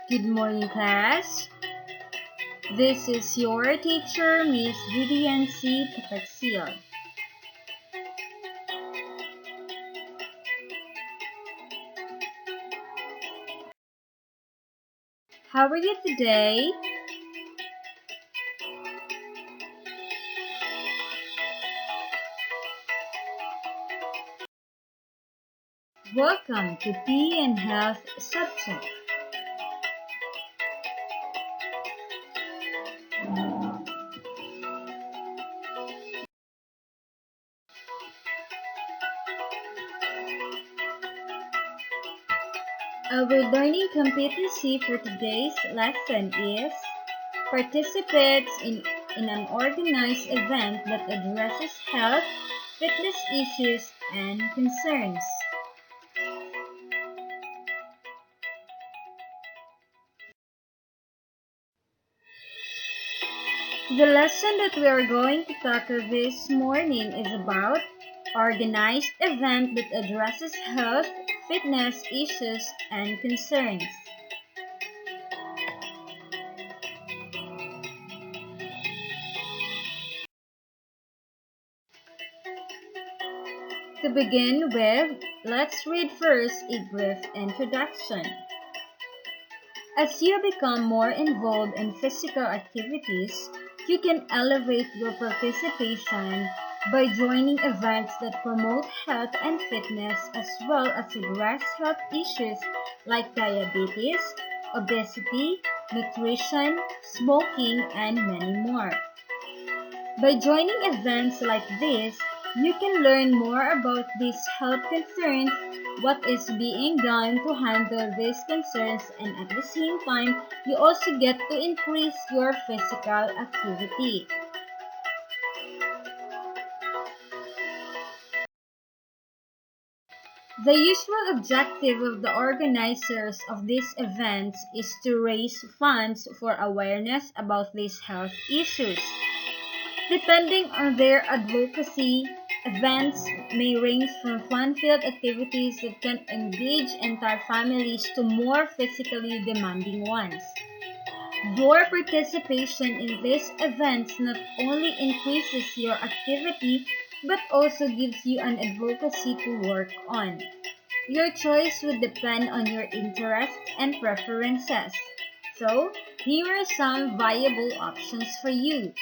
Good morning, class. This is your teacher, Miss Vivian C. Tapaksil. How are you today? Welcome to Tea and Health subject. Our learning competency for today's lesson is participates in an organized event that addresses health, fitness issues, and concerns. The lesson that we are going to tackle this morning is about organized event that addresses health, fitness issues, and concerns. To begin with, let's read first a brief introduction. As you become more involved in physical activities, you can elevate your participation by joining events that promote health and fitness as well as address health issues like diabetes, obesity, nutrition, smoking, and many more. By joining events like this, you can learn more about these health concerns, what is being done to handle these concerns, and at the same time, you also get to increase your physical activity. The usual objective of the organizers of these events is to raise funds for awareness about these health issues. Depending on their advocacy, events may range from fun-filled activities that can engage entire families to more physically demanding ones. Your participation in these events not only increases your activity but also gives you an advocacy to work on. Your choice would depend on your interests and preferences. So, here are some viable options for you.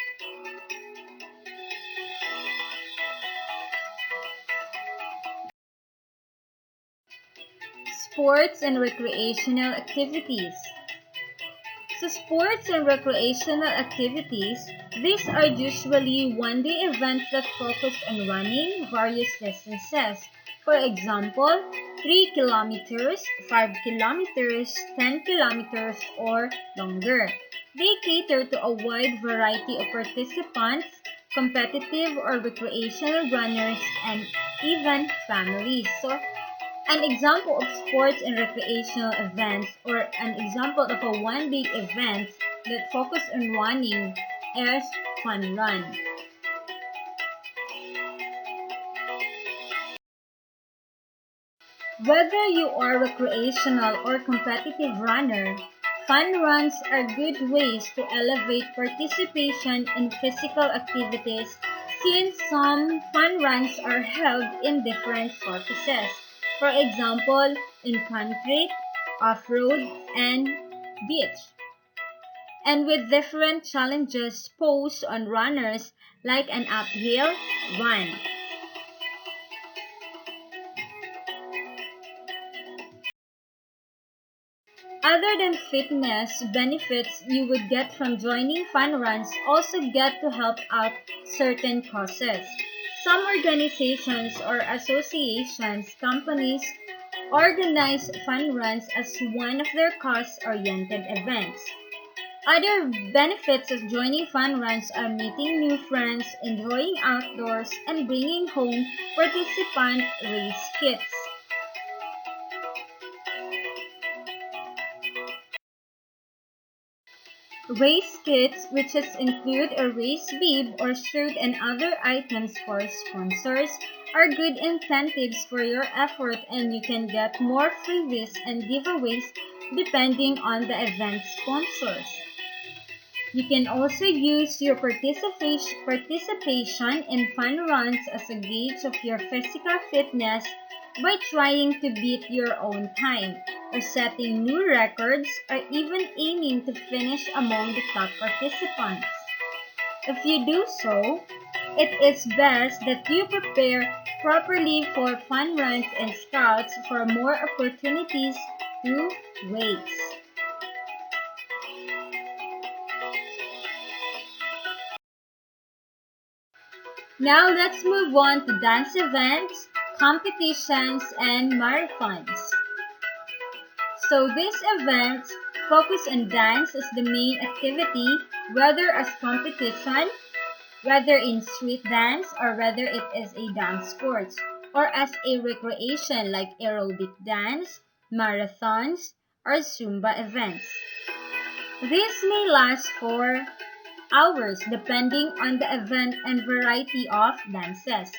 Sports and recreational activities. So sports and recreational activities, these are usually one-day events that focus on running various distances. For example, 3 kilometers, 5 kilometers, 10 kilometers, or longer. They cater to a wide variety of participants, competitive or recreational runners, and even families. So, an example of sports and recreational events or an example of a one-day event that focus on running is Fun Run. Whether you are recreational or competitive runner, fun runs are good ways to elevate participation in physical activities since some fun runs are held in different purposes. For example, in country, off-road, and beach. And with different challenges posed on runners like an uphill run. Other than fitness benefits you would get from joining fun runs also get to help out certain causes. Some organizations or associations, companies organize fun runs as one of their cause-oriented events. Other benefits of joining fun runs are meeting new friends, enjoying outdoors, and bringing home participant race kits. Race kits, which include a race bib or shirt and other items for sponsors, are good incentives for your effort and you can get more freebies and giveaways depending on the event sponsors. You can also use your participation in fun runs as a gauge of your physical fitness by trying to beat your own time, or setting new records, or even aiming to finish among the top participants. If you do so, it is best that you prepare properly for fun runs and scouts for more opportunities to race. Now let's move on to dance events, competitions, and marathons. So these events focus on dance as the main activity, whether as competition, whether in street dance, or whether it is a dance sport, or as a recreation like aerobic dance, marathons, or Zumba events. This may last for hours depending on the event and variety of dances,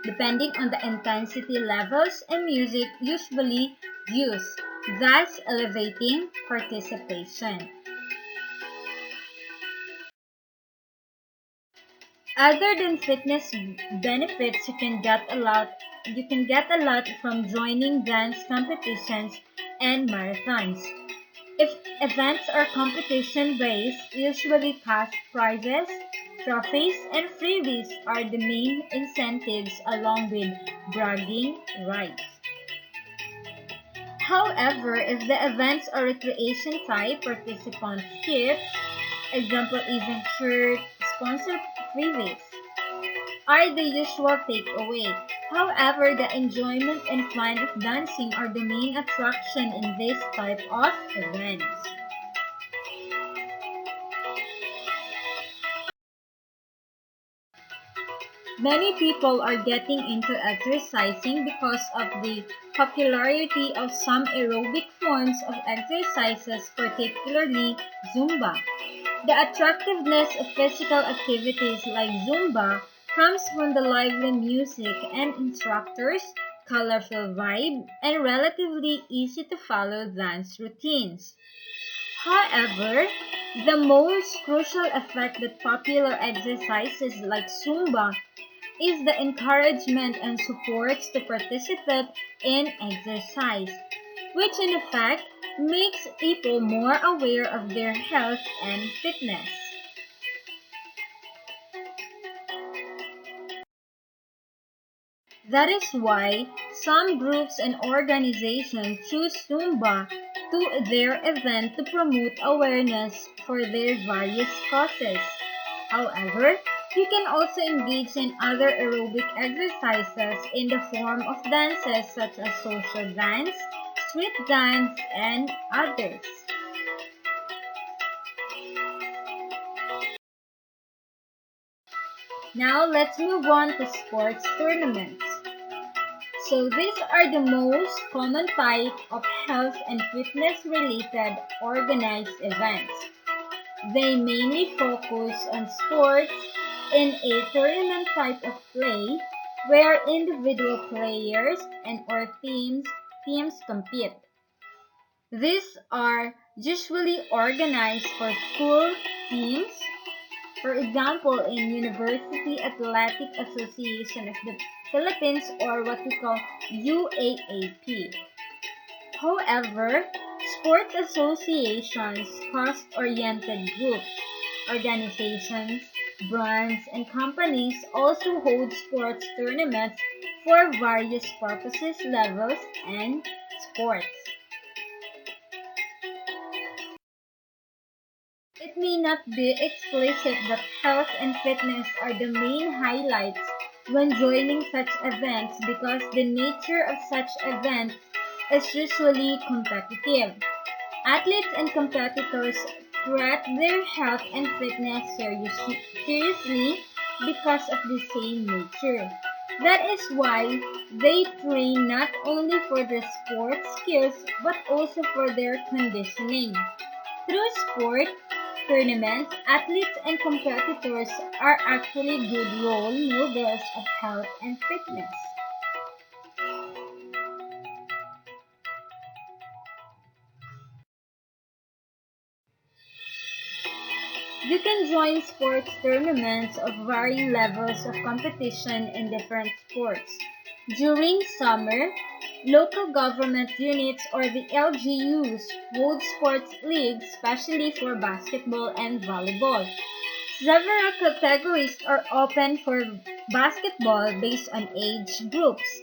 depending on the intensity levels and music usually used, thus elevating participation. Other than fitness benefits, you can get a lot from joining dance competitions and marathons. If events are competition based, usually cash prizes, trophies, and freebies are the main incentives along with bragging rights. However, if the events are recreation type, participants skip, example event shirt, sponsor freebies, are the usual takeaway. However, the enjoyment and fun of dancing are the main attraction in this type of events. Many people are getting into exercising because of the popularity of some aerobic forms of exercises, particularly Zumba. The attractiveness of physical activities like Zumba comes from the lively music and instructors, colorful vibe, and relatively easy to follow dance routines. However, the most crucial effect that popular exercises like Zumba is the encouragement and supports to participate in exercise, which in effect makes people more aware of their health and fitness. That is why some groups and organizations choose Zumba to their event to promote awareness for their various causes. However, you can also engage in other aerobic exercises in the form of dances such as social dance, street dance, and others. Now let's move on to sports tournaments. So these are the most common type of health and fitness related organized events. They mainly focus on sports in a tournament type of play where individual players and or teams compete. These are usually organized for school teams, for example in University Athletic Association of the Philippines, or what we call UAAP. However, sports associations, cost-oriented groups, organizations, brands, and companies also hold sports tournaments for various purposes, levels, and sports. It may not be explicit that health and fitness are the main highlights when joining such events because the nature of such events is usually competitive. Athletes and competitors treat their health and fitness seriously because of the same nature. That is why they train not only for their sports skills but also for their conditioning. Through sport tournaments, athletes and competitors are actually good role models of health and fitness. You can join sports tournaments of varying levels of competition in different sports. During summer, local government units or the LGUs hold sports leagues especially for basketball and volleyball. Several categories are open for basketball based on age groups.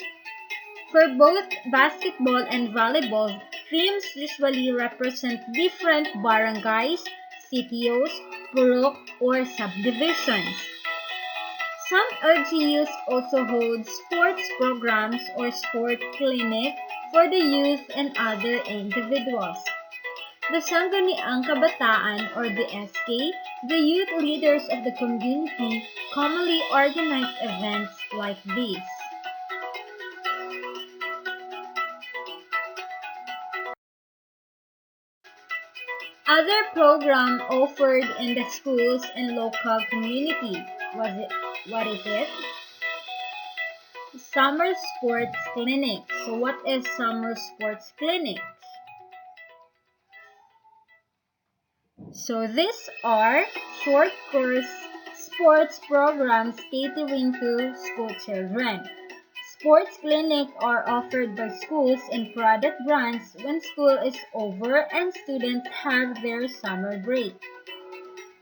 For both basketball and volleyball, teams usually represent different barangays, CTOs, purok, or subdivisions. Some LGUs also hold sports programs or sport clinic for the youth and other individuals. The Sangguniang Kabataan or the SK, the youth leaders of the community, commonly organize events like these. Other program offered in the schools and local community. What is it? Summer Sports Clinic. So what is Summer Sports Clinic? So these are short course sports programs catering to school children. Sports clinics are offered by schools and product brands when school is over and students have their summer break.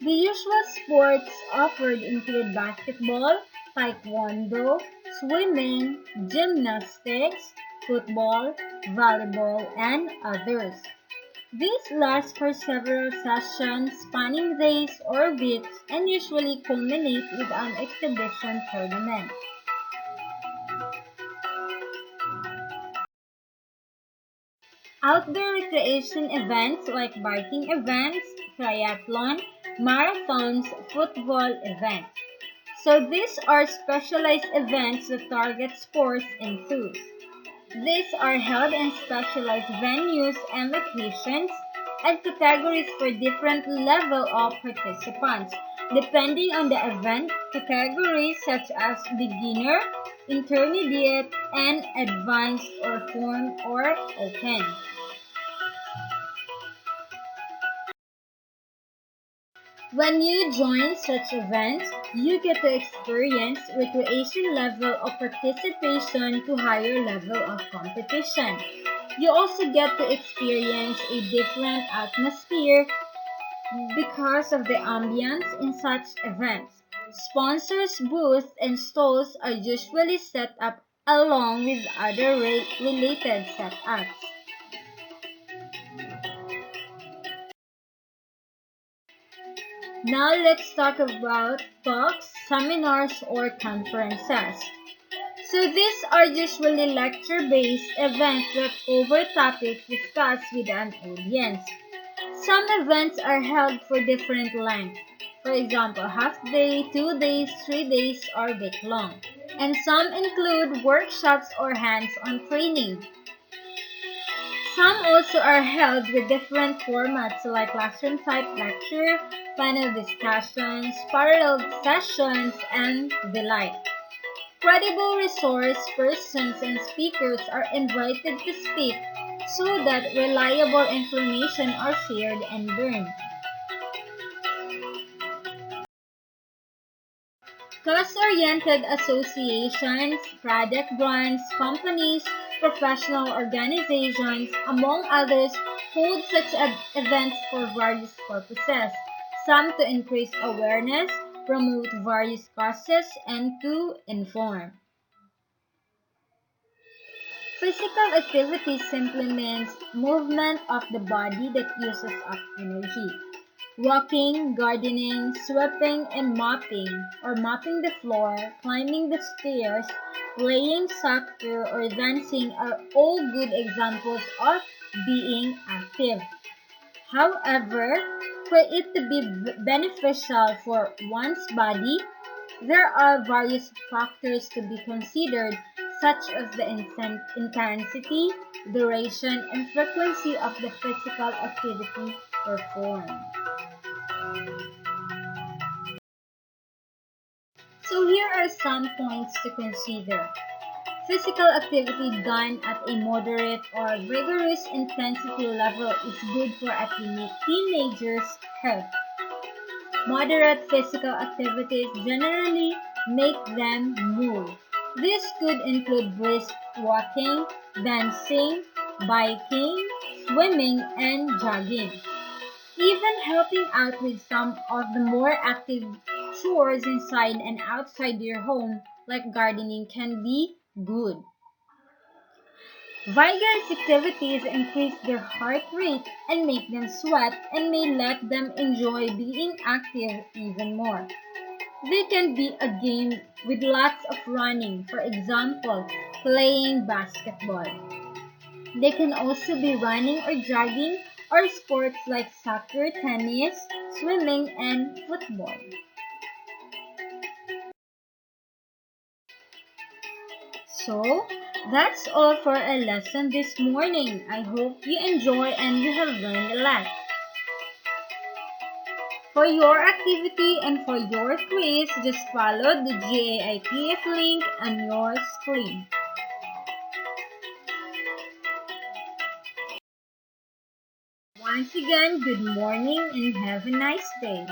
The usual sports offered include basketball, taekwondo, swimming, gymnastics, football, volleyball, and others. These last for several sessions spanning days or weeks and usually culminate with an exhibition tournament. Outdoor recreation events like biking events, triathlon, marathons, football events. So these are specialized events that target sports enthusiasts. These are held in specialized venues and locations and categories for different level of participants, depending on the event categories such as beginner, intermediate, and advanced or form or open. When you join such events, you get to experience recreation level of participation to higher level of competition. You also get to experience a different atmosphere because of the ambience in such events. Sponsors' booths and stalls are usually set up along with other related setups. Now let's talk about talks, seminars, or conferences. So these are usually lecture-based events that cover topics discussed with an audience. Some events are held for different lengths. For example, half day, 2 days, 3 days, or week long. And some include workshops or hands-on training. Some also are held with different formats like classroom-type lecture, panel discussions, parallel sessions, and the like. Credible resource persons and speakers are invited to speak so that reliable information are shared and learned. Class-oriented associations, product brands, companies, professional organizations, among others, hold such events for various purposes, some to increase awareness, promote various causes, and to inform. Physical activity simply means movement of the body that uses up energy. Walking, gardening, sweeping, and mopping, or mopping the floor, climbing the stairs, playing soccer, or dancing are all good examples of being active. However, for it to be beneficial for one's body, there are various factors to be considered, such as the intensity, duration, and frequency of the physical activity performed. So here are some points to consider. Physical activity done at a moderate or rigorous intensity level is good for a teenager's health. Moderate physical activities generally make them move. This could include brisk walking, dancing, biking, swimming, and jogging. Even helping out with some of the more active chores inside and outside your home, like gardening, can be good. Vigorous activities increase their heart rate and make them sweat and may let them enjoy being active even more. They can be a game with lots of running, for example, playing basketball. They can also be running or jogging or sports like soccer, tennis, swimming, and football. So, that's all for our lesson this morning. I hope you enjoy and you have learned a lot. For your activity and for your quiz, just follow the GAITF link on your screen. Once again, good morning and have a nice day.